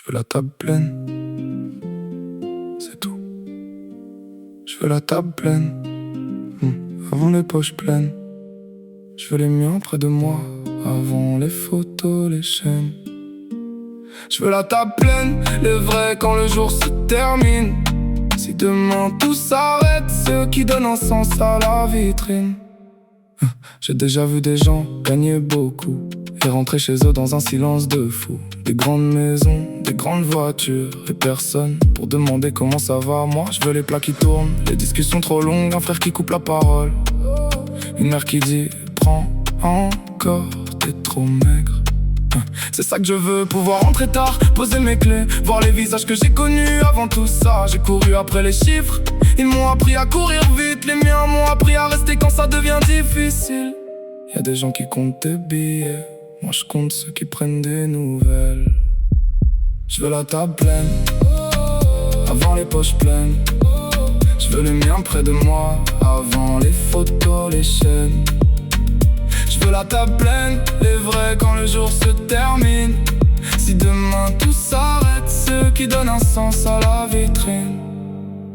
Je veux la table pleine, c'est tout. Je veux la table pleine, avant les poches pleines. Je veux les miens près de moi, avant les photos, les chaînes. Je veux la table pleine, les vrais quand le jour se termine. Si demain tout s'arrête, ceux qui donnent un sens à la vitrine. J'ai déjà vu des gens gagner beaucoup et rentrer chez eux dans un silence de fou. Des grandes maisons, des grandes voitures et personne pour demander comment ça va. Moi je veux les plats qui tournent, les discussions trop longues, un frère qui coupe la parole, une mère qui dit prends encore, t'es trop maigre. C'est ça que je veux, pouvoir rentrer tard, poser mes clés, voir les visages que j'ai connus avant tout ça. J'ai couru après les chiffres, ils m'ont appris à courir vite. Les miens m'ont appris à rester quand ça devient difficile. Y'a des gens qui comptent des billets, moi je compte ceux qui prennent des nouvelles. Je veux la table pleine, avant les poches pleines. Je veux les miens près de moi, avant les photos, les chaînes. Je veux la table pleine, les vrais quand le jour se termine. Si demain tout s'arrête, ceux qui donnent un sens à la vitrine.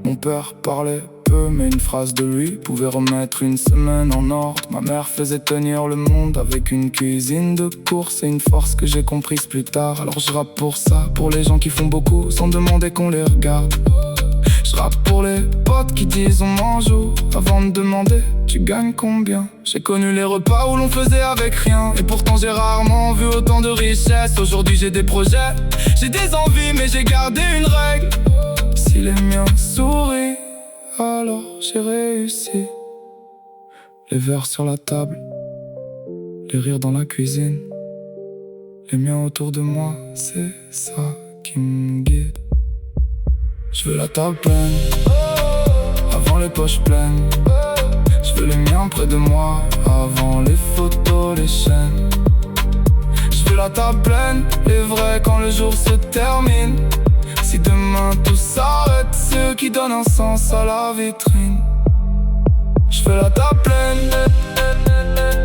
Mon père parlait peu, mais une phrase de lui pouvait remettre une semaine en ordre. Ma mère faisait tenir le monde avec une cuisine de course et une force que j'ai comprise plus tard. Alors je rappe pour ça, pour les gens qui font beaucoup sans demander qu'on les regarde. Je rappe pour les potes qui disent on mange où, avant de demander tu gagnes combien. J'ai connu les repas où l'on faisait avec rien, et pourtant j'ai rarement vu autant de richesse. Aujourd'hui j'ai des projets, j'ai des envies, mais j'ai gardé une règle: si les miens sourient, alors j'ai réussi. Les verres sur la table, les rires dans la cuisine, les miens autour de moi, c'est ça qui me guide. Je veux la table pleine, avant les poches pleines. Je veux les miens près de moi, avant les photos, les chaînes. Je veux la table pleine, les vrais quand le jour se termine. Si demain tout s'arrête, ceux qui donnent un sens à la vitrine. Je veux la table pleine.